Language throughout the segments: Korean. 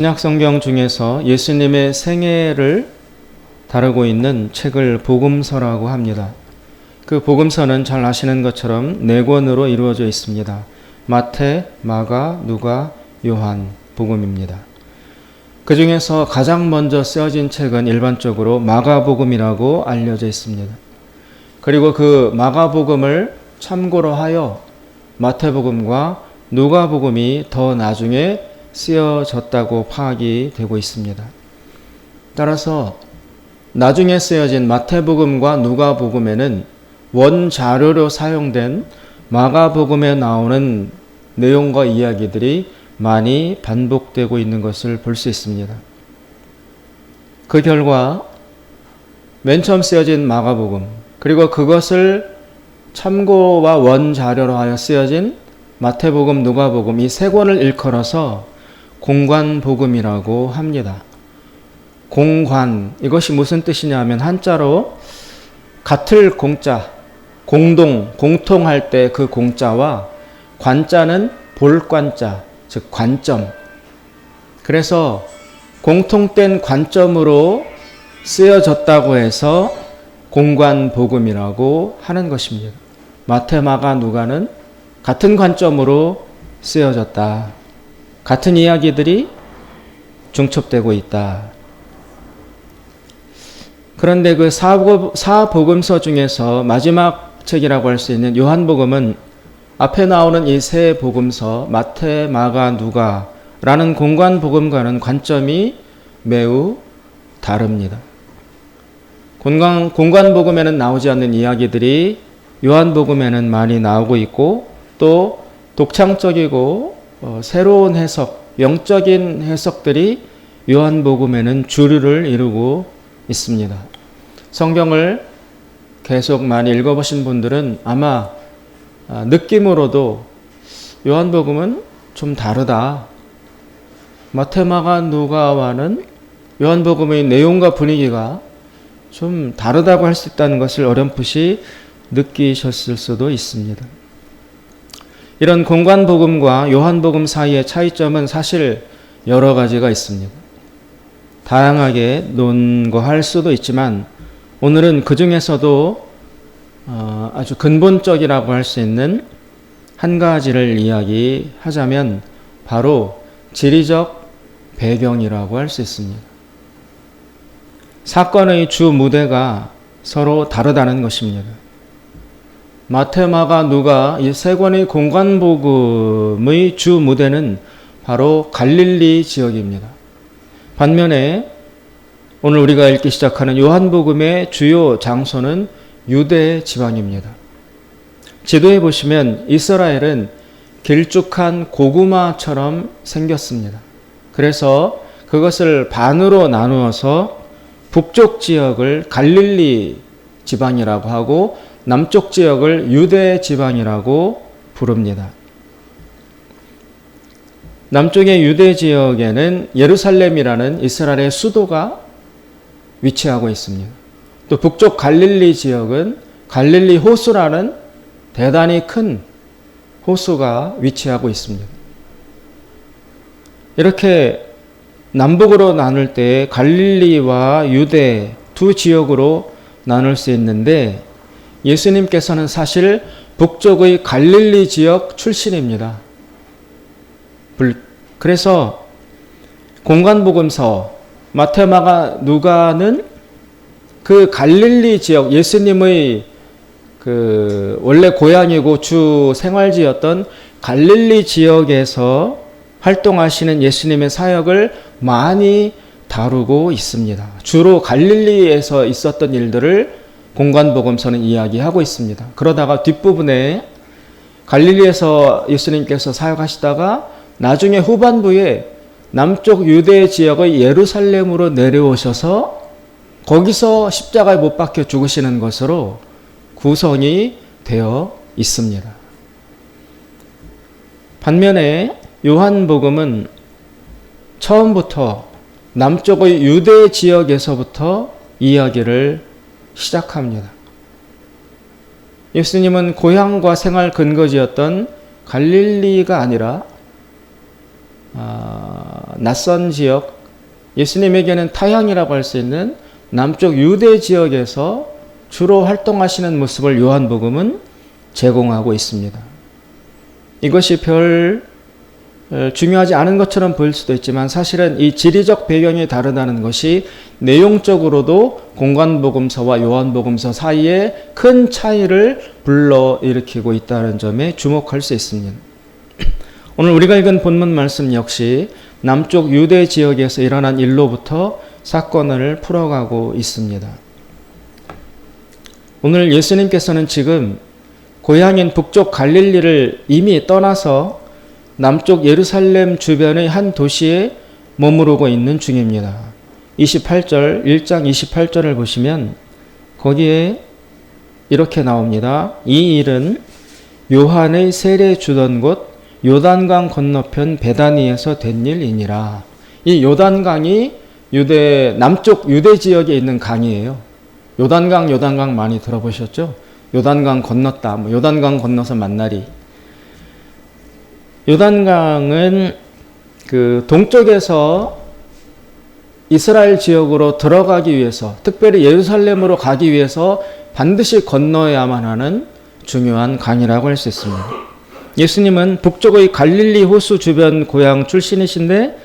신약 성경 중에서 예수님의 생애를 다루고 있는 책을 복음서라고 합니다. 그 복음서는 잘 아시는 것처럼 4권으로 이루어져 있습니다. 마태, 마가, 누가, 요한, 복음입니다. 그 중에서 가장 먼저 쓰여진 책은 일반적으로 마가복음이라고 알려져 있습니다. 그리고 그 마가복음을 참고로 하여 마태복음과 누가복음이 더 나중에 쓰여졌다고 파악이 되고 있습니다. 따라서 나중에 쓰여진 마태복음과 누가복음에는 원자료로 사용된 마가복음에 나오는 내용과 이야기들이 많이 반복되고 있는 것을 볼 수 있습니다. 그 결과 맨 처음 쓰여진 마가복음, 그리고 그것을 참고와 원자료로 하여 쓰여진 마태복음, 누가복음 이 3권을 일컬어서 공관복음이라고 합니다. 공관, 이것이 무슨 뜻이냐면 한자로 같을 공자, 공통할 때 그 공자와 관자는 볼관자, 즉 관점. 그래서 공통된 관점으로 쓰여졌다고 해서 공관복음이라고 하는 것입니다. 마태, 마가, 누가는 같은 관점으로 쓰여졌다. 같은 이야기들이 중첩되고 있다. 그런데 그 사복음서 중에서 마지막 책이라고 할 수 있는 요한복음은 앞에 나오는 이 3 복음서 마태, 마가, 누가라는 공관복음과는 관점이 매우 다릅니다. 공관복음에는 나오지 않는 이야기들이 요한복음에는 많이 나오고 있고 또 독창적이고 새로운 해석, 영적인 해석들이 요한복음에는 주류를 이루고 있습니다. 성경을 계속 많이 읽어보신 분들은 아마 느낌으로도 요한복음은 좀 다르다. 마태, 마가, 누가와는 요한복음의 내용과 분위기가 좀 다르다고 할 수 있다는 것을 어렴풋이 느끼셨을 수도 있습니다. 이런 공관복음과 요한복음 사이의 차이점은 사실 여러 가지가 있습니다. 다양하게 논거할 수도 있지만 오늘은 그 중에서도 아주 근본적이라고 할 수 있는 한 가지를 이야기하자면 바로 지리적 배경이라고 할 수 있습니다. 사건의 주 무대가 서로 다르다는 것입니다. 마태, 마가, 누가 이 3권의 공관복음의 주 무대는 바로 갈릴리 지역입니다. 반면에 오늘 우리가 읽기 시작하는 요한복음의 주요 장소는 유대 지방입니다. 지도에 보시면 이스라엘은 길쭉한 고구마처럼 생겼습니다. 그래서 그것을 반으로 나누어서 북쪽 지역을 갈릴리 지방이라고 하고 남쪽 지역을 유대 지방이라고 부릅니다. 남쪽의 유대 지역에는 예루살렘이라는 이스라엘의 수도가 위치하고 있습니다. 또 북쪽 갈릴리 지역은 갈릴리 호수라는 대단히 큰 호수가 위치하고 있습니다. 이렇게 남북으로 나눌 때 갈릴리와 유대 두 지역으로 나눌 수 있는데 예수님께서는 사실 북쪽의 갈릴리 지역 출신입니다. 그래서 공관복음서 마태, 마가, 누가는 그 갈릴리 지역, 예수님의 그 원래 고향이고 주 생활지였던 갈릴리 지역에서 활동하시는 예수님의 사역을 많이 다루고 있습니다. 주로 갈릴리에서 있었던 일들을 공관복음서는 이야기하고 있습니다. 그러다가 뒷부분에 갈릴리에서 예수님께서 사역하시다가 나중에 후반부에 남쪽 유대 지역의 예루살렘으로 내려오셔서 거기서 십자가에 못 박혀 죽으시는 것으로 구성이 되어 있습니다. 반면에 요한복음은 처음부터 남쪽의 유대 지역에서부터 이야기를 시작합니다. 예수님은 고향과 생활 근거지였던 갈릴리가 아니라 낯선 지역, 예수님에게는 타향이라고 할 수 있는 남쪽 유대 지역에서 주로 활동하시는 모습을 요한복음은 제공하고 있습니다. 이것이 별 중요하지 않은 것처럼 보일 수도 있지만 사실은 이 지리적 배경이 다르다는 것이 내용적으로도 공관복음서와 요한복음서 사이에 큰 차이를 불러일으키고 있다는 점에 주목할 수 있습니다. 오늘 우리가 읽은 본문 말씀 역시 남쪽 유대 지역에서 일어난 일로부터 사건을 풀어가고 있습니다. 오늘 예수님께서는 지금 고향인 북쪽 갈릴리를 이미 떠나서 남쪽 예루살렘 주변의 한 도시에 머무르고 있는 중입니다. 1장 28절을 보시면 거기에 이렇게 나옵니다. 이 일은 요한의 세례 주던 곳 요단강 건너편 베다니에서 된 일이니라. 이 요단강이 남쪽 유대 지역에 있는 강이에요. 요단강 많이 들어보셨죠? 요단강 건넜다. 요단강 건너서 만나리. 요단강은 그 동쪽에서 이스라엘 지역으로 들어가기 위해서, 특별히 예루살렘으로 가기 위해서 반드시 건너야만 하는 중요한 강이라고 할 수 있습니다. 예수님은 북쪽의 갈릴리 호수 주변 고향 출신이신데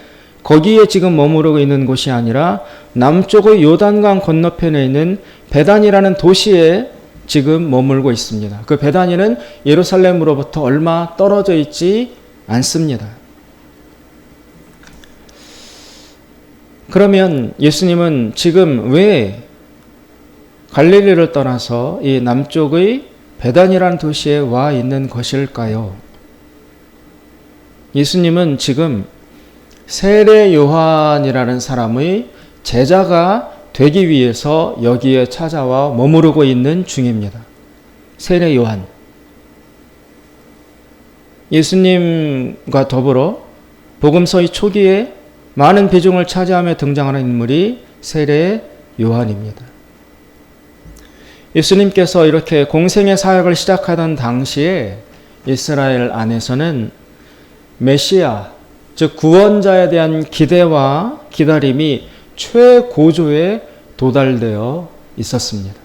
거기에 지금 머무르고 있는 곳이 아니라 남쪽의 요단강 건너편에 있는 베단이라는 도시에 지금 머물고 있습니다. 그 베다니는 예루살렘으로부터 얼마 떨어져 있지 않습니다. 그러면 예수님은 지금 왜 갈릴리를 떠나서 이 남쪽의 베단이라는 도시에 와 있는 것일까요? 예수님은 지금 세례 요한이라는 사람의 제자가 되기 위해서 여기에 찾아와 머무르고 있는 중입니다. 세례 요한. 예수님과 더불어 복음서의 초기에 많은 비중을 차지하며 등장하는 인물이 세례 요한입니다. 예수님께서 이렇게 공생의 사역을 시작하던 당시에 이스라엘 안에서는 메시아, 즉 구원자에 대한 기대와 기다림이 최고조에 도달되어 있었습니다.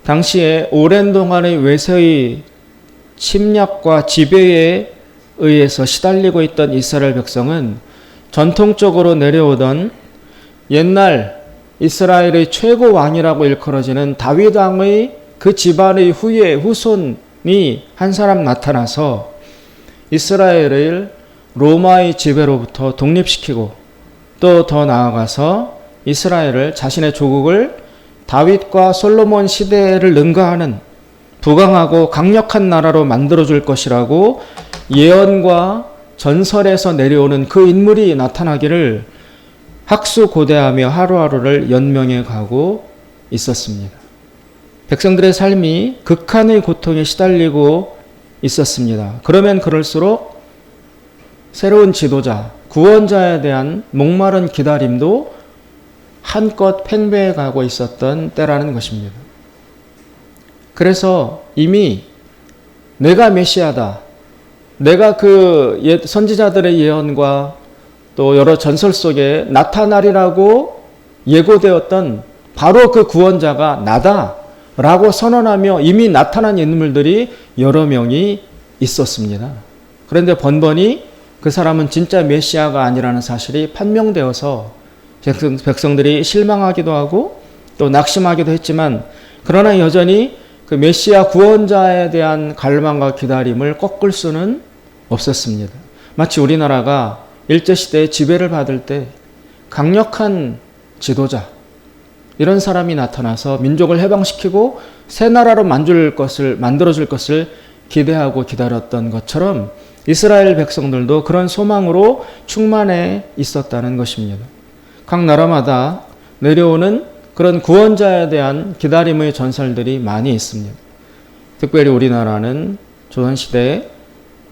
당시에 오랜 동안의 외세의 침략과 지배에 의해서 시달리고 있던 이스라엘 백성은 전통적으로 내려오던 옛날 이스라엘의 최고 왕이라고 일컬어지는 다윗 왕의 그 집안의 후손이 한 사람 나타나서 이스라엘을 로마의 지배로부터 독립시키고 또 더 나아가서 이스라엘을 자신의 조국을 다윗과 솔로몬 시대를 능가하는 부강하고 강력한 나라로 만들어줄 것이라고 예언과 전설에서 내려오는 그 인물이 나타나기를 학수고대하며 하루하루를 연명해 가고 있었습니다. 백성들의 삶이 극한의 고통에 시달리고 있었습니다. 그러면 그럴수록 새로운 지도자, 구원자에 대한 목마른 기다림도 한껏 팽배해 가고 있었던 때라는 것입니다. 그래서 이미 내가 메시아다, 내가 그 선지자들의 예언과 또 여러 전설 속에 나타나리라고 예고되었던 바로 그 구원자가 나다라고 선언하며 이미 나타난 인물들이 여러 명이 있었습니다. 그런데 번번이 그 사람은 진짜 메시아가 아니라는 사실이 판명되어서 백성들이 실망하기도 하고 또 낙심하기도 했지만, 그러나 여전히 그 메시아 구원자에 대한 갈망과 기다림을 꺾을 수는 없었습니다. 마치 우리나라가 일제시대에 지배를 받을 때 강력한 지도자, 이런 사람이 나타나서 민족을 해방시키고 새 나라로 만들어줄 것을 기대하고 기다렸던 것처럼 이스라엘 백성들도 그런 소망으로 충만해 있었다는 것입니다. 각 나라마다 내려오는 그런 구원자에 대한 기다림의 전설들이 많이 있습니다. 특별히 우리나라는 조선시대에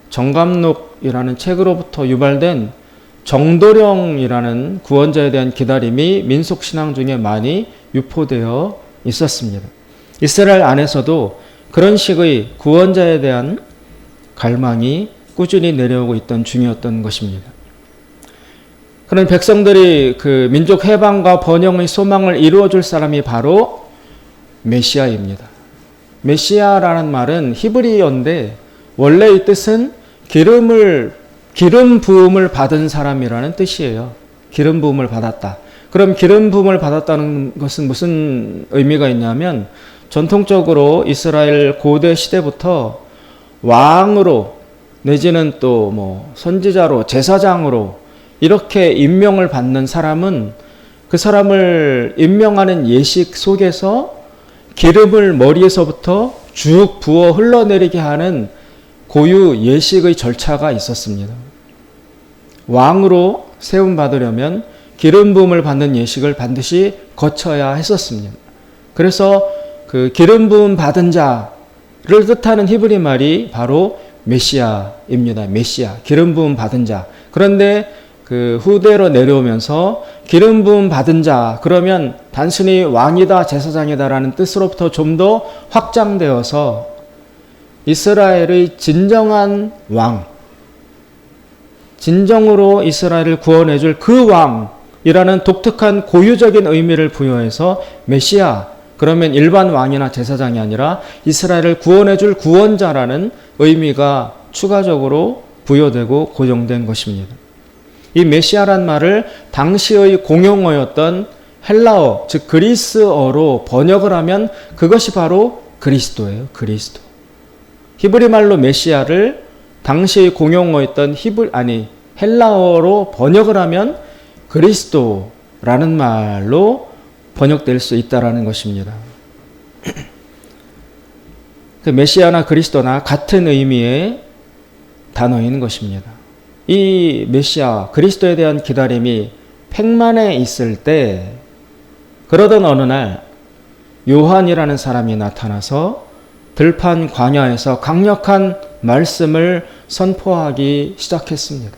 정감록이라는 책으로부터 유발된 정도령이라는 구원자에 대한 기다림이 민속신앙 중에 많이 유포되어 있었습니다. 이스라엘 안에서도 그런 식의 구원자에 대한 갈망이 꾸준히 내려오고 있던 중이었던 것입니다. 그런 백성들이 그 민족 해방과 번영의 소망을 이루어줄 사람이 바로 메시아입니다. 메시아라는 말은 히브리어인데 원래 이 뜻은 기름 부음을 받은 사람이라는 뜻이에요. 기름 부음을 받았다. 그럼 기름 부음을 받았다는 것은 무슨 의미가 있냐면 전통적으로 이스라엘 고대 시대부터 왕으로 내지는 또 뭐 선지자로 제사장으로 이렇게 임명을 받는 사람은 그 사람을 임명하는 예식 속에서 기름을 머리에서부터 쭉 부어 흘러내리게 하는 고유 예식의 절차가 있었습니다. 왕으로 세움 받으려면 기름 부음을 받는 예식을 반드시 거쳐야 했었습니다. 그래서 그 기름 부음 받은 자를 뜻하는 히브리 말이 바로 메시아입니다. 메시아, 기름 부음 받은 자. 그런데 그 후대로 내려오면서 기름 부음 받은 자 그러면 단순히 왕이다 제사장이다라는 뜻으로부터 좀 더 확장되어서 이스라엘의 진정한 왕, 진정으로 이스라엘을 구원해줄 그 왕이라는 독특한 고유적인 의미를 부여해서 메시아, 그러면 일반 왕이나 제사장이 아니라 이스라엘을 구원해줄 구원자라는 의미가 추가적으로 부여되고 고정된 것입니다. 이 메시아란 말을 당시의 공용어였던 헬라어, 즉 그리스어로 번역을 하면 그것이 바로 그리스도예요. 그리스도. 히브리 말로 메시아를 당시의 공용어였던 헬라어로 번역을 하면 그리스도라는 말로 번역될 수 있다라는 것입니다. 그 메시아나 그리스도나 같은 의미의 단어인 것입니다. 이 메시아 그리스도에 대한 기다림이 팽만해 있을 때 그러던 어느 날 요한이라는 사람이 나타나서 들판 광야에서 강력한 말씀을 선포하기 시작했습니다.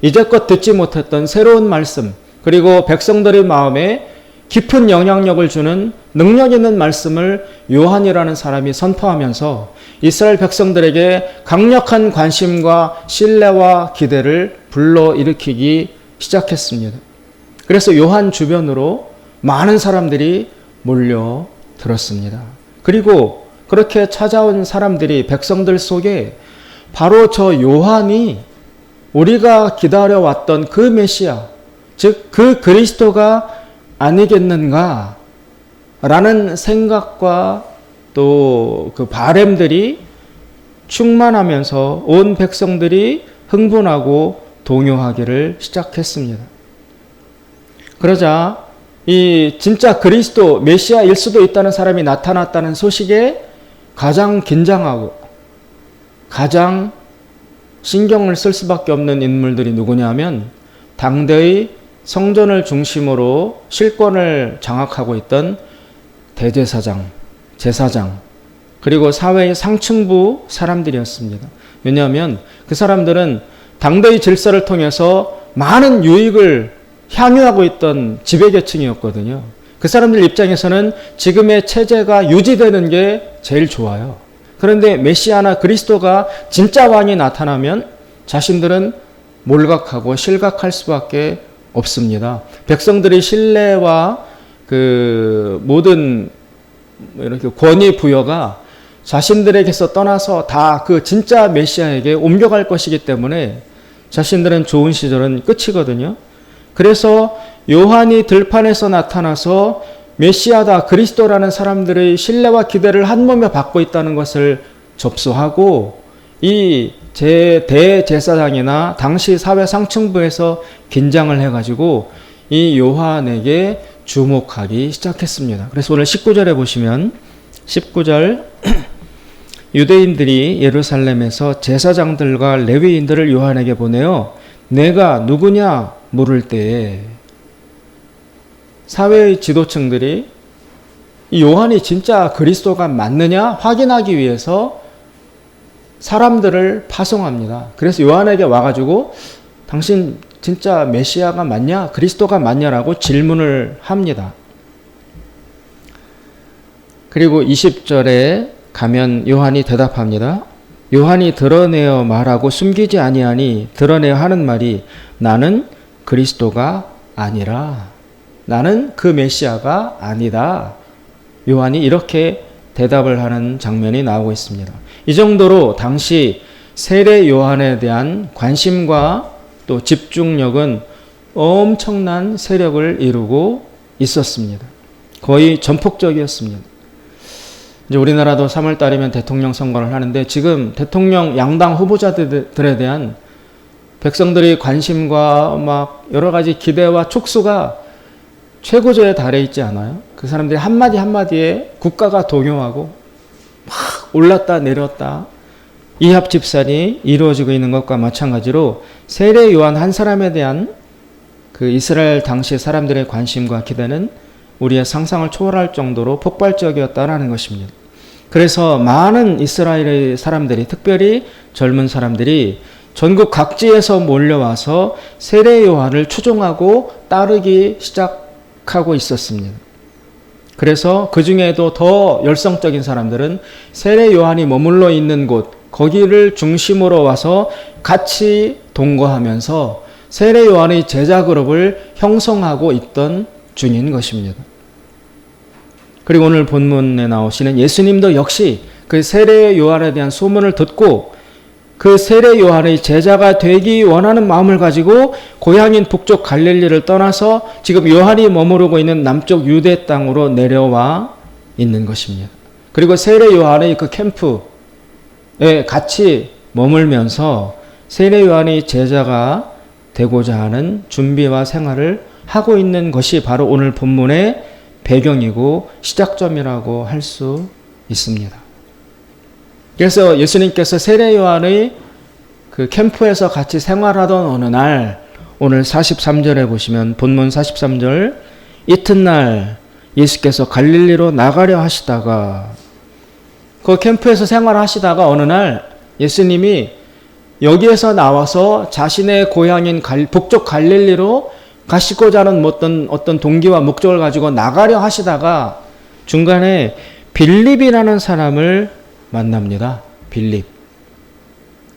이제껏 듣지 못했던 새로운 말씀, 그리고 백성들의 마음에 깊은 영향력을 주는 능력 있는 말씀을 요한이라는 사람이 선포하면서 이스라엘 백성들에게 강력한 관심과 신뢰와 기대를 불러일으키기 시작했습니다. 그래서 요한 주변으로 많은 사람들이 몰려들었습니다. 그리고 그렇게 찾아온 사람들이 백성들 속에 바로 저 요한이 우리가 기다려왔던 그 메시아, 즉 그 그리스도가 아니겠는가 라는 생각과 또 그 바램들이 충만하면서 온 백성들이 흥분하고 동요하기를 시작했습니다. 그러자 이 진짜 그리스도 메시아일 수도 있다는 사람이 나타났다는 소식에 가장 긴장하고 가장 신경을 쓸 수밖에 없는 인물들이 누구냐면 당대의 성전을 중심으로 실권을 장악하고 있던 대제사장, 제사장, 그리고 사회의 상층부 사람들이었습니다. 왜냐하면 그 사람들은 당대의 질서를 통해서 많은 유익을 향유하고 있던 지배계층이었거든요. 그 사람들 입장에서는 지금의 체제가 유지되는 게 제일 좋아요. 그런데 메시아나 그리스도가 진짜 왕이 나타나면 자신들은 몰각하고 실각할 수밖에 없습니다. 백성들의 신뢰와 그 모든 이렇게 권위 부여가 자신들에게서 떠나서 다 그 진짜 메시아에게 옮겨갈 것이기 때문에 자신들은 좋은 시절은 끝이거든요. 그래서 요한이 들판에서 나타나서 메시아다, 그리스도라는 사람들의 신뢰와 기대를 한 몸에 받고 있다는 것을 접수하고 이 대제사장이나 당시 사회 상층부에서 긴장을 해가지고 이 요한에게 주목하기 시작했습니다. 그래서 오늘 19절에 보시면 19절 유대인들이 예루살렘에서 제사장들과 레위인들을 요한에게 보내어 내가 누구냐 물을 때에 사회의 지도층들이 이 요한이 진짜 그리스도가 맞느냐 확인하기 위해서 사람들을 파송합니다. 그래서 요한에게 와가지고 당신 진짜 메시아가 맞냐? 그리스도가 맞냐라고 질문을 합니다. 그리고 20절에 가면 요한이 대답합니다. 요한이 드러내어 말하고 숨기지 아니하니 드러내어 하는 말이 나는 그리스도가 아니라, 나는 그 메시아가 아니다. 요한이 이렇게 대답을 하는 장면이 나오고 있습니다. 이 정도로 당시 세례 요한에 대한 관심과 또 집중력은 엄청난 세력을 이루고 있었습니다. 거의 전폭적이었습니다. 이제 우리나라도 3월 달이면 대통령 선거를 하는데 지금 대통령 양당 후보자들에 대한 백성들의 관심과 막 여러 가지 기대와 촉수가 최고조에 달해 있지 않아요? 그 사람들이 한마디 한마디에 국가가 동요하고 막 올랐다 내렸다 이합집산이 이루어지고 있는 것과 마찬가지로 세례 요한 한 사람에 대한 그 이스라엘 당시 사람들의 관심과 기대는 우리의 상상을 초월할 정도로 폭발적이었다라는 것입니다. 그래서 많은 이스라엘의 사람들이, 특별히 젊은 사람들이 전국 각지에서 몰려와서 세례 요한을 추종하고 따르기 시작하고 있었습니다. 그래서 그 중에도 더 열성적인 사람들은 세례 요한이 머물러 있는 곳, 거기를 중심으로 와서 같이 동거하면서 세례 요한의 제자 그룹을 형성하고 있던 중인 것입니다. 그리고 오늘 본문에 나오시는 예수님도 역시 그 세례 요한에 대한 소문을 듣고 그 세례 요한의 제자가 되기 원하는 마음을 가지고 고향인 북쪽 갈릴리를 떠나서 지금 요한이 머무르고 있는 남쪽 유대 땅으로 내려와 있는 것입니다. 그리고 세례 요한의 그 캠프에 같이 머물면서 세례 요한의 제자가 되고자 하는 준비와 생활을 하고 있는 것이 바로 오늘 본문의 배경이고 시작점이라고 할 수 있습니다. 그래서 예수님께서 세례 요한의 그 캠프에서 같이 생활하던 어느 날, 오늘 43절에 보시면 본문 43절, 이튿날 예수께서 갈릴리로 나가려 하시다가, 그 캠프에서 생활하시다가 어느 날 예수님이 여기에서 나와서 자신의 고향인 북쪽 갈릴리로 가시고자 하는 어떤 동기와 목적을 가지고 나가려 하시다가 중간에 빌립이라는 사람을 만납니다. 빌립.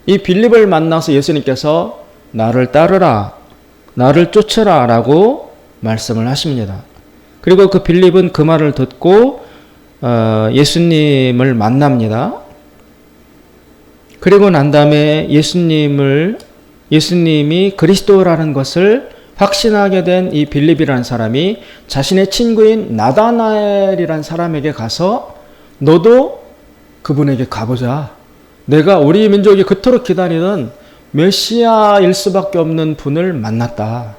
이 빌립을 만나서 예수님께서 나를 따르라, 나를 쫓으라 라고 말씀을 하십니다. 그리고 그 빌립은 그 말을 듣고 예수님을 만납니다. 그리고 난 다음에 예수님이 그리스도라는 것을 확신하게 된 이 빌립이라는 사람이 자신의 친구인 나다나엘이라는 사람에게 가서 너도 그분에게 가보자. 내가 우리 민족이 그토록 기다리던 메시아일 수밖에 없는 분을 만났다.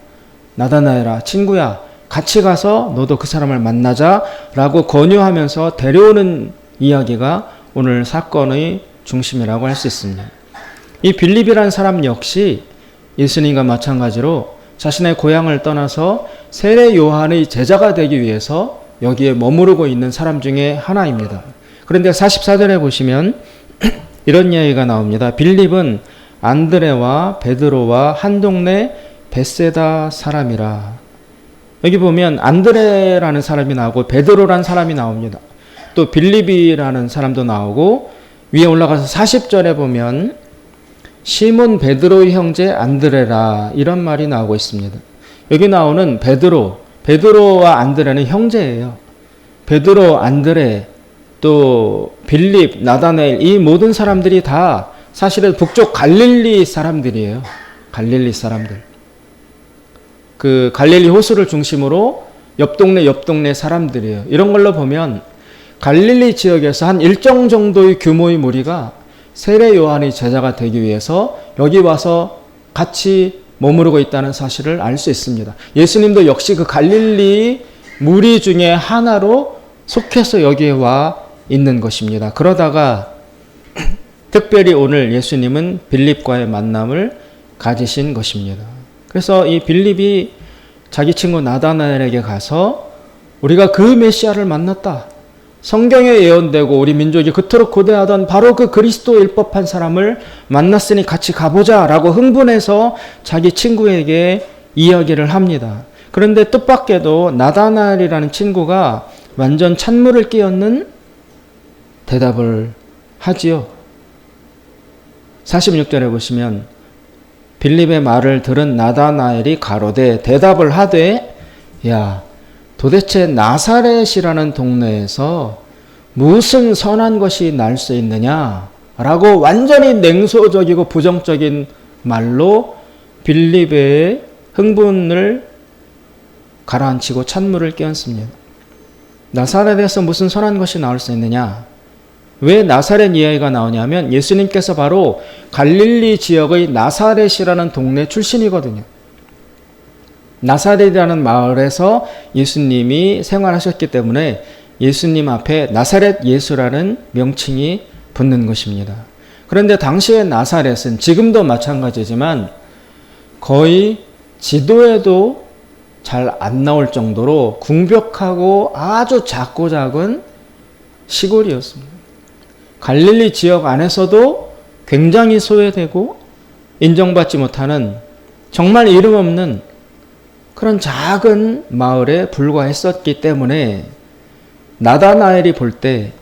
나다나엘아, 친구야, 같이 가서 너도 그 사람을 만나자 라고 권유하면서 데려오는 이야기가 오늘 사건의 중심이라고 할 수 있습니다. 이 빌립이라는 사람 역시 예수님과 마찬가지로 자신의 고향을 떠나서 세례 요한의 제자가 되기 위해서 여기에 머무르고 있는 사람 중에 하나입니다. 그런데 44절에 보시면 이런 이야기가 나옵니다. 빌립은 안드레와 베드로와 한 동네 벳세다 사람이라. 여기 보면 안드레라는 사람이 나오고 베드로라는 사람이 나옵니다. 또 빌립이라는 사람도 나오고 위에 올라가서 40절에 보면 시몬 베드로의 형제 안드레라 이런 말이 나오고 있습니다. 여기 나오는 베드로와 안드레는 형제예요. 베드로, 안드레, 또 빌립, 나다나엘 이 모든 사람들이 다 사실은 북쪽 갈릴리 사람들이에요. 갈릴리 사람들. 그 갈릴리 호수를 중심으로 옆 동네 사람들이에요. 이런 걸로 보면 갈릴리 지역에서 한 일정 정도의 규모의 무리가 세례 요한의 제자가 되기 위해서 여기 와서 같이 머무르고 있다는 사실을 알 수 있습니다. 예수님도 역시 그 갈릴리 무리 중에 하나로 속해서 여기에 와 있는 것입니다. 그러다가 특별히 오늘 예수님은 빌립과의 만남을 가지신 것입니다. 그래서 이 빌립이 자기 친구 나다나엘에게 가서 우리가 그 메시아를 만났다. 성경에 예언되고 우리 민족이 그토록 고대하던 바로 그 그리스도일 법한 사람을 만났으니 같이 가보자 라고 흥분해서 자기 친구에게 이야기를 합니다. 그런데 뜻밖에도 나다나엘이라는 친구가 완전 찬물을 끼얹는 대답을 하지요. 46절에 보시면 빌립의 말을 들은 나다나엘이 가로되 대답을 하되 야 도대체 나사렛이라는 동네에서 무슨 선한 것이 날 수 있느냐 라고 완전히 냉소적이고 부정적인 말로 빌립의 흥분을 가라앉히고 찬물을 끼얹습니다. 나사렛에서 무슨 선한 것이 나올 수 있느냐? 왜 나사렛 이야기가 나오냐면 예수님께서 바로 갈릴리 지역의 나사렛이라는 동네 출신이거든요. 나사렛이라는 마을에서 예수님이 생활하셨기 때문에 예수님 앞에 나사렛 예수라는 명칭이 붙는 것입니다. 그런데 당시의 나사렛은 지금도 마찬가지지만 거의 지도에도 잘 안 나올 정도로 궁벽하고 아주 작고 작은 시골이었습니다. 갈릴리 지역 안에서도 굉장히 소외되고 인정받지 못하는 정말 이름 없는 그런 작은 마을에 불과했었기 때문에 나다나엘이 볼 때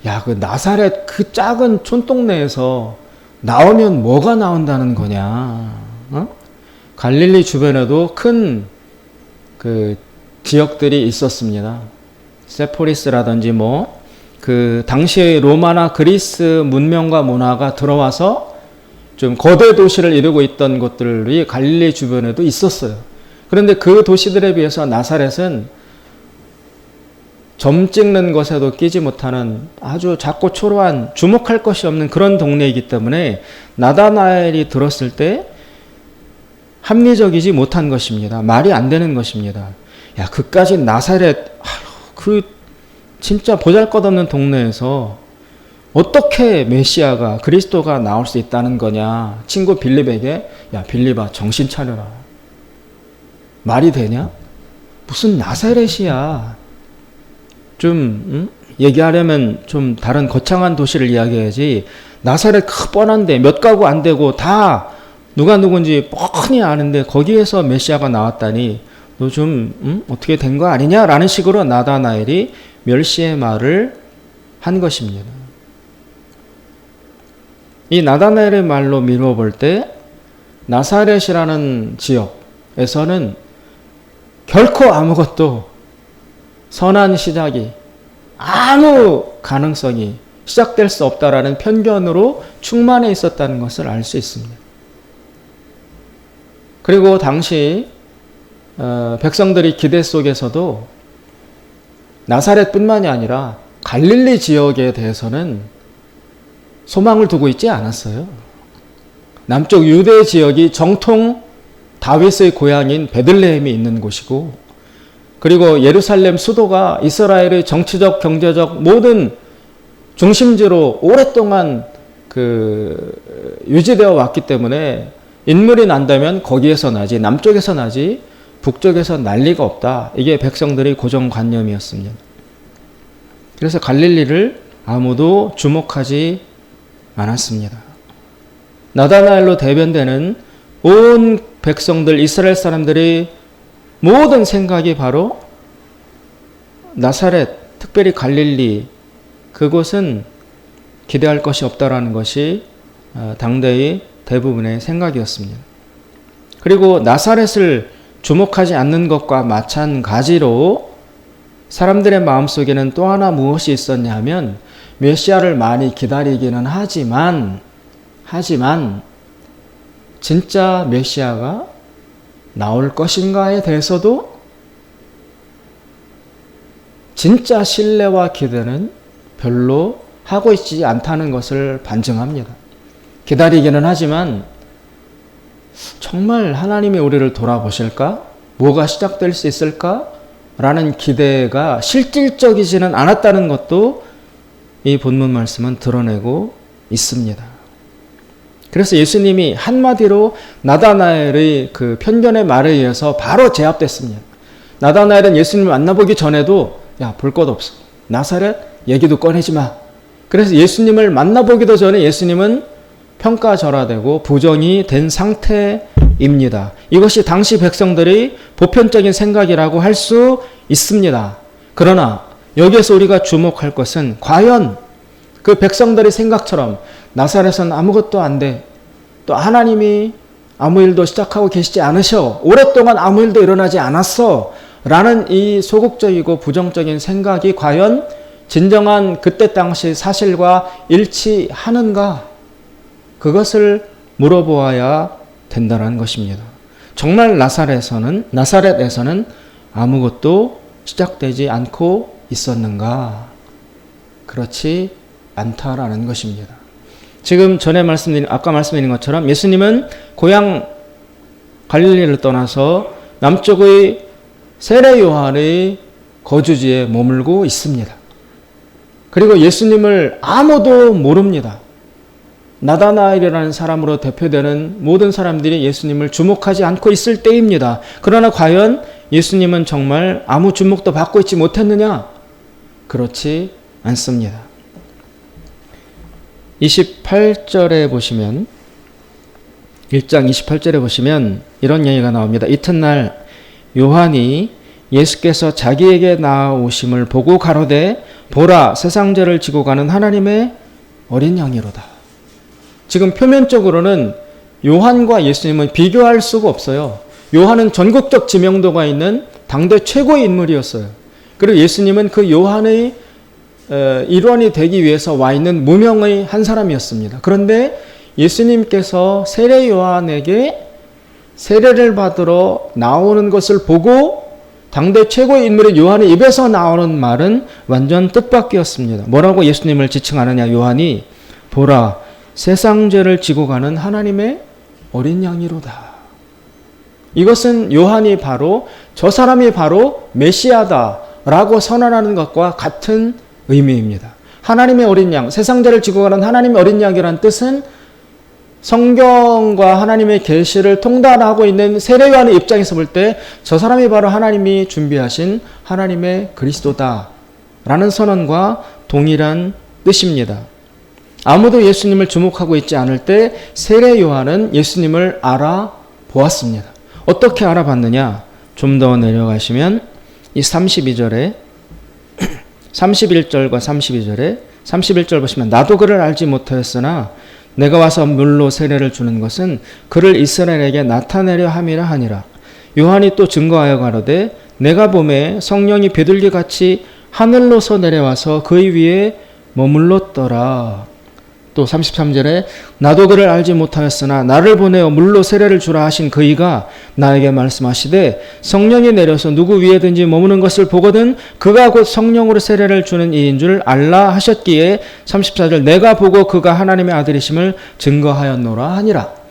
야, 그 나사렛 그 작은 촌동네에서 나오면 뭐가 나온다는 거냐? 어? 갈릴리 주변에도 큰 그 지역들이 있었습니다. 세포리스라든지 그 당시의 로마나 그리스 문명과 문화가 들어와서 좀 거대 도시를 이루고 있던 곳들이 갈릴리 주변에도 있었어요. 그런데 그 도시들에 비해서 나사렛은 점 찍는 것에도 끼지 못하는 아주 작고 초라한 주목할 것이 없는 그런 동네이기 때문에 나다나엘이 들었을 때 합리적이지 못한 것입니다. 말이 안 되는 것입니다. 야, 그까지 나사렛, 그 진짜 보잘것없는 동네에서 어떻게 메시아가 그리스도가 나올 수 있다는 거냐? 친구 빌립에게 야, 빌립아 정신 차려라. 말이 되냐? 무슨 나사렛이야. 좀 얘기하려면 좀 다른 거창한 도시를 이야기해야지. 나사렛 뻔한데 몇 가구 안 되고 다 누가 누군지 뻔히 아는데 거기에서 메시아가 나왔다니 너 좀 어떻게 된 거 아니냐? 라는 식으로 나다나엘이 멸시의 말을 한 것입니다. 이 나다나엘의 말로 미루어 볼 때 나사렛이라는 지역에서는 결코 아무것도 선한 시작이 아무 가능성이 시작될 수 없다라는 편견으로 충만해 있었다는 것을 알 수 있습니다. 그리고 당시 백성들의 기대 속에서도 나사렛뿐만이 아니라 갈릴리 지역에 대해서는 소망을 두고 있지 않았어요. 남쪽 유대 지역이 정통 다윗의 고향인 베들레헴이 있는 곳이고, 그리고 예루살렘 수도가 이스라엘의 정치적, 경제적 모든 중심지로 오랫동안 유지되어 왔기 때문에 인물이 난다면 거기에서 나지, 남쪽에서 나지, 북쪽에서 날 리가 없다. 이게 백성들의 고정관념이었습니다. 그래서 갈릴리를 아무도 주목하지 않았습니다. 나다나엘로 대변되는 온 백성들, 이스라엘 사람들의 모든 생각이 바로 나사렛, 특별히 갈릴리, 그곳은 기대할 것이 없다라는 것이 당대의 대부분의 생각이었습니다. 그리고 나사렛을 주목하지 않는 것과 마찬가지로 사람들의 마음속에는 또 하나 무엇이 있었냐 하면 메시아를 많이 기다리기는 하지만 진짜 메시아가 나올 것인가에 대해서도 진짜 신뢰와 기대는 별로 하고 있지 않다는 것을 반증합니다. 기다리기는 하지만 정말 하나님이 우리를 돌아보실까? 뭐가 시작될 수 있을까? 라는 기대가 실질적이지는 않았다는 것도 이 본문 말씀은 드러내고 있습니다. 그래서 예수님이 한마디로 나다나엘의 그 편견의 말에 의해서 바로 제압됐습니다. 나다나엘은 예수님을 만나보기 전에도 야, 볼 것 없어. 나사렛 얘기도 꺼내지 마. 그래서 예수님을 만나보기도 전에 예수님은 평가절하되고 부정이 된 상태입니다. 이것이 당시 백성들의 보편적인 생각이라고 할 수 있습니다. 그러나 여기에서 우리가 주목할 것은 과연 그 백성들의 생각처럼 나사렛은 아무것도 안 돼. 또 하나님이 아무 일도 시작하고 계시지 않으셔. 오랫동안 아무 일도 일어나지 않았어. 라는 이 소극적이고 부정적인 생각이 과연 진정한 그때 당시 사실과 일치하는가? 그것을 물어보아야 된다는 것입니다. 정말 나사렛에서는 아무것도 시작되지 않고 있었는가? 그렇지 않다라는 것입니다. 지금 아까 말씀드린 것처럼 예수님은 고향 갈릴리를 떠나서 남쪽의 세례 요한의 거주지에 머물고 있습니다. 그리고 예수님을 아무도 모릅니다. 나다나엘이라는 사람으로 대표되는 모든 사람들이 예수님을 주목하지 않고 있을 때입니다. 그러나 과연 예수님은 정말 아무 주목도 받고 있지 못했느냐? 그렇지 않습니다. 28절에 보시면 1장 28절에 보시면 이런 얘기가 나옵니다. 이튿날 요한이 예수께서 자기에게 나아오심을 보고 가로되 보라 세상죄를 지고 가는 하나님의 어린 양이로다. 지금 표면적으로는 요한과 예수님은 비교할 수가 없어요. 요한은 전국적 지명도가 있는 당대 최고의 인물이었어요. 그리고 예수님은 그 요한의 일원이 되기 위해서 와 있는 무명의 한 사람이었습니다. 그런데 예수님께서 세례 요한에게 세례를 받으러 나오는 것을 보고 당대 최고의 인물인 요한의 입에서 나오는 말은 완전 뜻밖이었습니다. 뭐라고 예수님을 지칭하느냐? 요한이 보라 세상 죄를 지고 가는 하나님의 어린 양이로다. 이것은 요한이 바로 저 사람이 바로 메시아다라고 선언하는 것과 같은 의미입니다. 하나님의 어린 양, 세상 죄를 지고 가는 하나님의 어린 양이라는 뜻은 성경과 하나님의 계시를 통달하고 있는 세례 요한의 입장에서 볼 때 저 사람이 바로 하나님이 준비하신 하나님의 그리스도다라는 선언과 동일한 뜻입니다. 아무도 예수님을 주목하고 있지 않을 때 세례 요한은 예수님을 알아보았습니다. 어떻게 알아봤느냐? 좀 더 내려가시면 이 32절에 31절과 32절에 31절 보시면 나도 그를 알지 못하였으나 내가 와서 물로 세례를 주는 것은 그를 이스라엘에게 나타내려 함이라 하니라. 요한이 또 증거하여 가로되 내가 보매 성령이 비둘기같이 하늘로서 내려와서 그의 위에 머물렀더라. 또 33절에 나도 그를 알지 못하였으나 나를 보내어 물로 세례를 주라 하신 그이가 나에게 말씀하시되 성령이 내려서 누구 위에든지 머무는 것을 보거든 그가 곧 성령으로 세례를 주는 이인 줄 알라 하셨기에 34절 내가 보고 그가 하나님의 아들이심을 증거하였노라 하니라.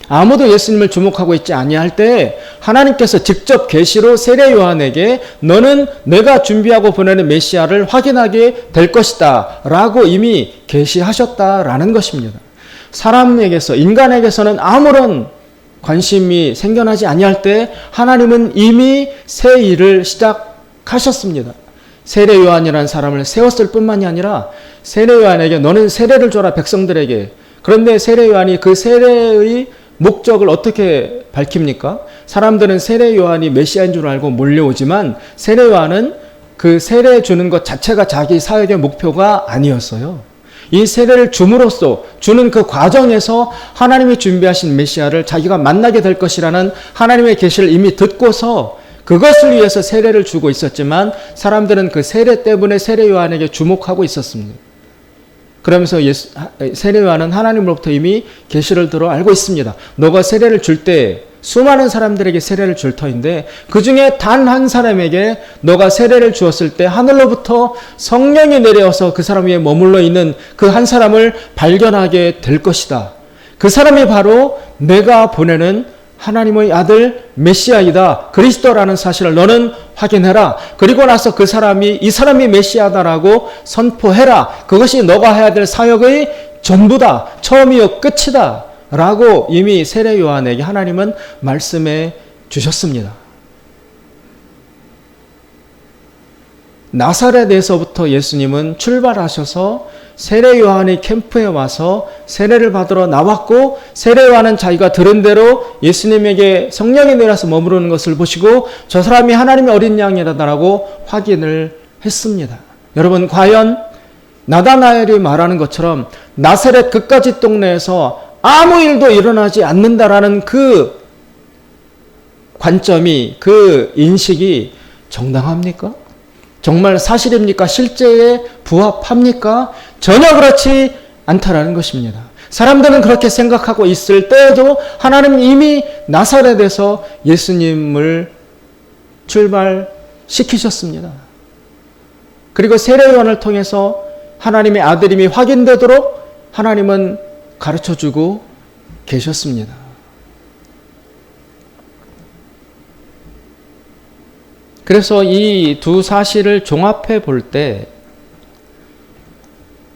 아무도 예수님을 주목하고 있지 아니할 때 하나님께서 직접 계시로 세례 요한에게 너는 내가 준비하고 보내는 메시아를 확인하게 될 것이다 라고 이미 계시하셨다라는 것입니다. 사람에게서 인간에게서는 아무런 관심이 생겨나지 아니할 때 하나님은 이미 새 일을 시작하셨습니다. 세례 요한이라는 사람을 세웠을 뿐만이 아니라 세례 요한에게 너는 세례를 줘라 백성들에게. 그런데 세례 요한이 그 세례의 목적을 어떻게 밝힙니까? 사람들은 세례 요한이 메시아인 줄 알고 몰려오지만 세례 요한은 그 세례 주는 것 자체가 자기 사역의 목표가 아니었어요. 이 세례를 줌으로써 주는 그 과정에서 하나님이 준비하신 메시아를 자기가 만나게 될 것이라는 하나님의 계시를 이미 듣고서 그것을 위해서 세례를 주고 있었지만 사람들은 그 세례 때문에 세례 요한에게 주목하고 있었습니다. 그러면서 세례 요한은 하나님으로부터 이미 계시를 들어 알고 있습니다. 너가 세례를 줄 때 수많은 사람들에게 세례를 줄 터인데 그 중에 단 한 사람에게 너가 세례를 주었을 때 하늘로부터 성령이 내려와서 그 사람 위에 머물러 있는 그 한 사람을 발견하게 될 것이다. 그 사람이 바로 내가 보내는 하나님의 아들 메시아이다. 그리스도라는 사실을 너는 확인해라. 그리고 나서 그 사람이 이 사람이 메시아다라고 선포해라. 그것이 너가 해야 될 사역의 전부다. 처음이요 끝이다. 라고 이미 세례 요한에게 하나님은 말씀해 주셨습니다. 나사렛에서부터 예수님은 출발하셔서 세례 요한의 캠프에 와서 세례를 받으러 나왔고 세례 요한은 자기가 들은 대로 예수님에게 성령이 내려서 머무르는 것을 보시고 저 사람이 하나님의 어린 양이라고 확인을 했습니다. 여러분 과연 나다나엘이 말하는 것처럼 나사렛 그까짓 동네에서 아무 일도 일어나지 않는다라는 그 관점이, 그 인식이 정당합니까? 정말 사실입니까? 실제에 부합합니까? 전혀 그렇지 않다라는 것입니다. 사람들은 그렇게 생각하고 있을 때에도 하나님은 이미 나사렛에서 예수님을 출발시키셨습니다. 그리고 세례요한을 통해서 하나님의 아들임이 확인되도록 하나님은 가르쳐주고 계셨습니다. 그래서 이 두 사실을 종합해 볼 때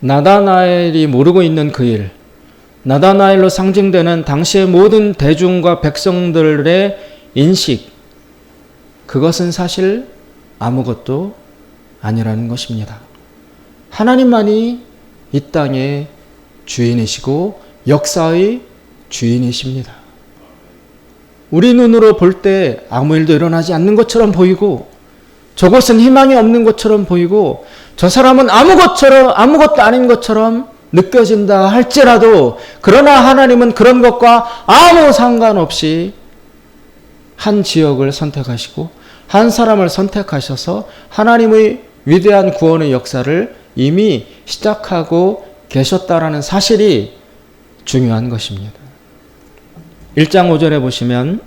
나다나엘이 모르고 있는 그 일, 나다나엘로 상징되는 당시의 모든 대중과 백성들의 인식, 그것은 사실 아무것도 아니라는 것입니다. 하나님만이 이 땅의 주인이시고 역사의 주인이십니다. 우리 눈으로 볼 때 아무 일도 일어나지 않는 것처럼 보이고, 저것은 희망이 없는 것처럼 보이고, 저 사람은 아무것도 아닌 것처럼 느껴진다 할지라도, 그러나 하나님은 그런 것과 아무 상관없이 한 지역을 선택하시고 한 사람을 선택하셔서 하나님의 위대한 구원의 역사를 이미 시작하고 계셨다라는 사실이 중요한 것입니다. 1장 5절에 보시면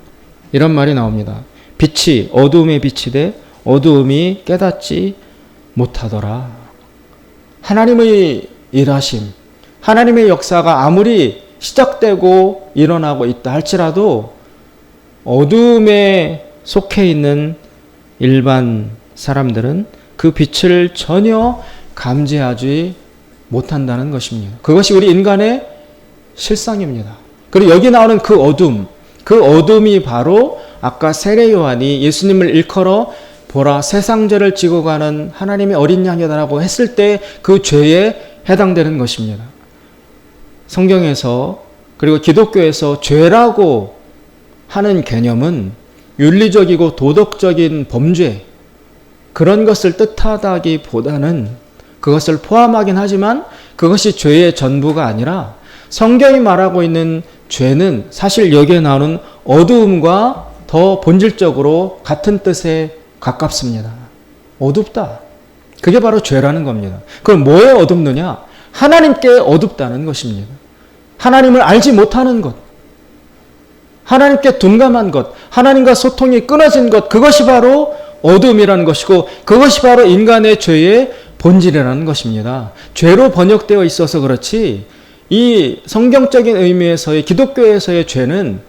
이런 말이 나옵니다. 빛이 어두움에 비치되 어두움이 깨닫지 못하더라. 하나님의 일하심, 하나님의 역사가 아무리 시작되고 일어나고 있다 할지라도 어두움에 속해 있는 일반 사람들은 그 빛을 전혀 감지하지 못한다는 것입니다. 그것이 우리 인간의 실상입니다. 그리고 여기 나오는 그 어둠이 바로 아까 세례 요한이 예수님을 일컬어 보라 세상죄를 지고 가는 하나님의 어린 양이다라고 했을 때 그 죄에 해당되는 것입니다. 성경에서 그리고 기독교에서 죄라고 하는 개념은 윤리적이고 도덕적인 범죄, 그런 것을 뜻하다기보다는 그것을 포함하긴 하지만 그것이 죄의 전부가 아니라 성경이 말하고 있는 죄는 사실 여기에 나오는 어두움과 더 본질적으로 같은 뜻에 가깝습니다. 어둡다. 그게 바로 죄라는 겁니다. 그럼 뭐에 어둡느냐? 하나님께 어둡다는 것입니다. 하나님을 알지 못하는 것, 하나님께 둔감한 것, 하나님과 소통이 끊어진 것, 그것이 바로 어둠이라는 것이고 그것이 바로 인간의 죄의 본질이라는 것입니다. 죄로 번역되어 있어서 그렇지 이 성경적인 의미에서의 기독교에서의 죄는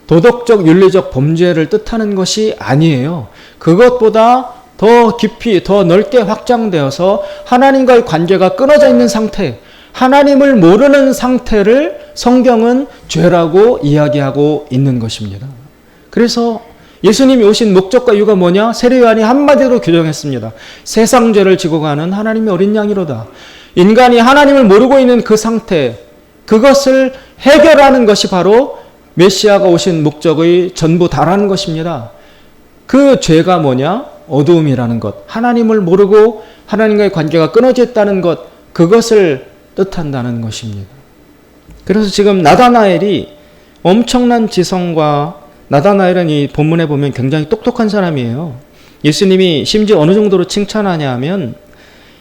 도덕적 윤리적 범죄를 뜻하는 것이 아니에요. 그것보다 더 깊이 더 넓게 확장되어서 하나님과의 관계가 끊어져 있는 상태, 하나님을 모르는 상태를 성경은 죄라고 이야기하고 있는 것입니다. 그래서 예수님이 오신 목적과 이유가 뭐냐? 세례 요한이 한마디로 규정했습니다. 세상 죄를 지고 가는 하나님의 어린 양이로다. 인간이 하나님을 모르고 있는 그 상태, 그것을 해결하는 것이 바로 메시아가 오신 목적의 전부다라는 것입니다. 그 죄가 뭐냐? 어두움이라는 것, 하나님을 모르고 하나님과의 관계가 끊어져 있다는 것, 그것을 뜻한다는 것입니다. 그래서 지금 나다나엘이 엄청난 지성과, 나다나엘은 이 본문에 보면 굉장히 똑똑한 사람이에요. 예수님이 심지어 어느 정도로 칭찬하냐 하면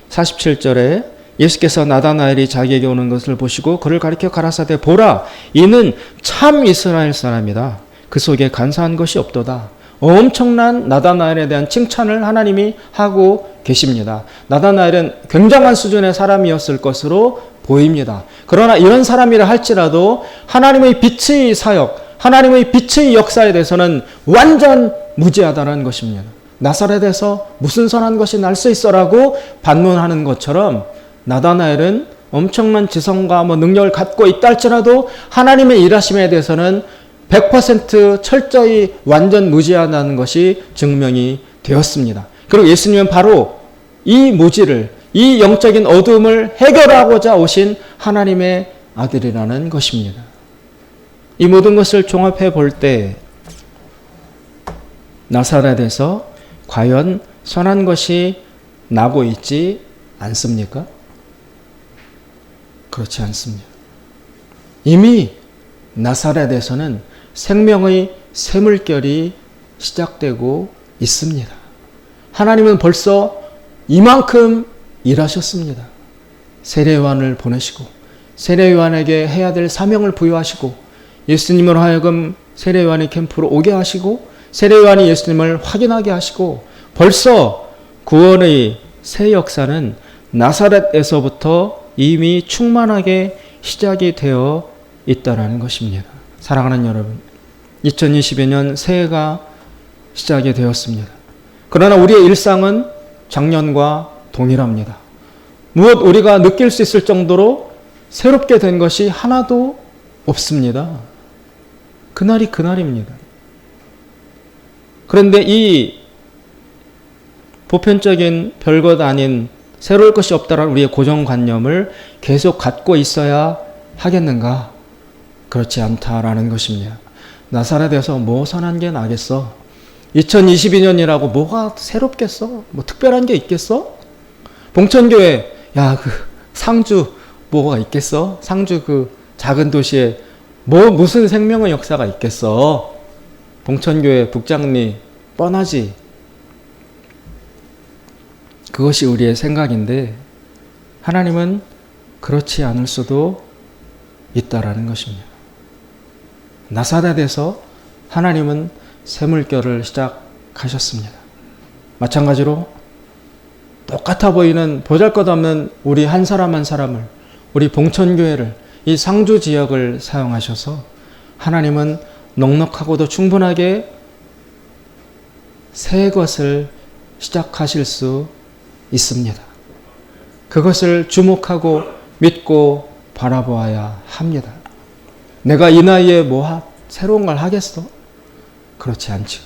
47절에 예수께서 나다나엘이 자기에게 오는 것을 보시고 그를 가리켜 가라사대 보라 이는 참 이스라엘 사람이다. 그 속에 간사한 것이 없도다. 엄청난 나다나엘에 대한 칭찬을 하나님이 하고 계십니다. 나다나엘은 굉장한 수준의 사람이었을 것으로 보입니다. 그러나 이런 사람이라 할지라도 하나님의 빛의 사역, 하나님의 빛의 역사에 대해서는 완전 무지하다는 것입니다. 나사렛에서 무슨 선한 것이 날 수 있어라고 반문하는 것처럼 나다나엘은 엄청난 지성과 능력을 갖고 있다 할지라도 하나님의 일하심에 대해서는 100% 철저히 완전 무지하다는 것이 증명이 되었습니다. 그리고 예수님은 바로 이 무지를, 이 영적인 어두움을 해결하고자 오신 하나님의 아들이라는 것입니다. 이 모든 것을 종합해 볼 때 나사렛에서 과연 선한 것이 나고 있지 않습니까? 그렇지 않습니다. 이미 나사렛에서는 생명의 샘물결이 시작되고 있습니다. 하나님은 벌써 이만큼 일하셨습니다. 세례요한을 보내시고 세례요한에게 해야 될 사명을 부여하시고 예수님으로 하여금 세례요한의 캠프로 오게 하시고 세례요한이 예수님을 확인하게 하시고 벌써 구원의 새 역사는 나사렛에서부터 이미 충만하게 시작이 되어 있다는 것입니다. 사랑하는 여러분, 2022년 새해가 시작이 되었습니다. 그러나 우리의 일상은 작년과 동일합니다. 무엇 우리가 느낄 수 있을 정도로 새롭게 된 것이 하나도 없습니다. 그날이 그날입니다. 그런데 이 보편적인 별것 아닌 새로울 것이 없다라는 우리의 고정관념을 계속 갖고 있어야 하겠는가? 그렇지 않다라는 것입니다. 나사렛에서 뭐 선한 게 나겠어? 2022년이라고 뭐가 새롭겠어? 뭐 특별한 게 있겠어? 봉천교회, 그 상주 뭐가 있겠어? 상주 그 작은 도시에 무슨 생명의 역사가 있겠어? 봉천교회 북장리 뻔하지. 그것이 우리의 생각인데 하나님은 그렇지 않을 수도 있다라는 것입니다. 나사렛에서 하나님은 샘물결을 시작하셨습니다. 마찬가지로 똑같아 보이는 보잘것없는 우리 한 사람 한 사람을, 우리 봉천교회를, 이 상주 지역을 사용하셔서 하나님은 넉넉하고도 충분하게 새 것을 시작하실 수 있습니다. 그것을 주목하고 믿고 바라보아야 합니다. 내가 이 나이에 새로운 걸 하겠어? 그렇지 않죠.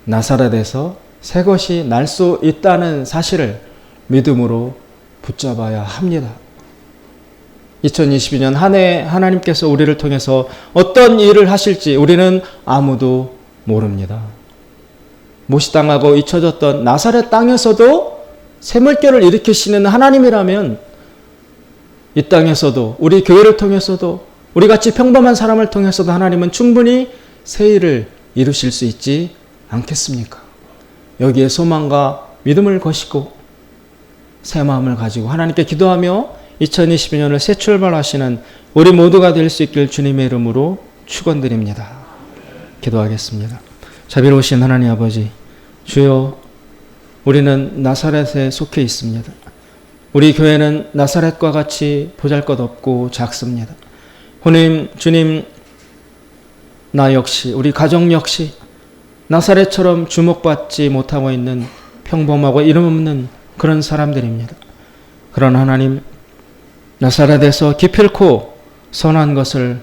나사렛에서 새 것이 날 수 있다는 사실을 믿음으로 붙잡아야 합니다. 2022년 한 해 하나님께서 우리를 통해서 어떤 일을 하실지 우리는 아무도 모릅니다. 무시당하고 잊혀졌던 나사렛 땅에서도 샘물결을 일으키시는 하나님이라면 이 땅에서도 우리 교회를 통해서도 우리같이 평범한 사람을 통해서도 하나님은 충분히 새 일을 이루실 수 있지 않겠습니까? 여기에 소망과 믿음을 거시고 새 마음을 가지고 하나님께 기도하며 2022년을 새 출발하시는 우리 모두가 될 수 있길 주님의 이름으로 축원드립니다. 기도하겠습니다. 자비로우신 하나님 아버지, 주여, 우리는 나사렛에 속해 있습니다. 우리 교회는 나사렛과 같이 보잘것없고 작습니다. 주님, 나 역시, 우리 가정 역시 나사렛처럼 주목받지 못하고 있는 평범하고 이름 없는 그런 사람들입니다. 그런 하나님, 나사렛에서 기필코 선한 것을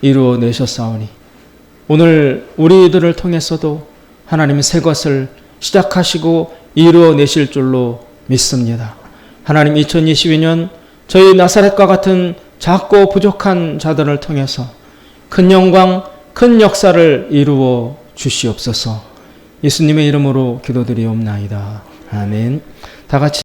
이루어 내셨사오니 오늘 우리들을 통해서도 하나님의 새 것을 시작하시고 이루어 내실 줄로 믿습니다. 하나님, 2022년 저희 나사렛과 같은 작고 부족한 자들을 통해서 큰 영광, 큰 역사를 이루어 주시옵소서. 예수님의 이름으로 기도드리옵나이다. 아멘. 다 같이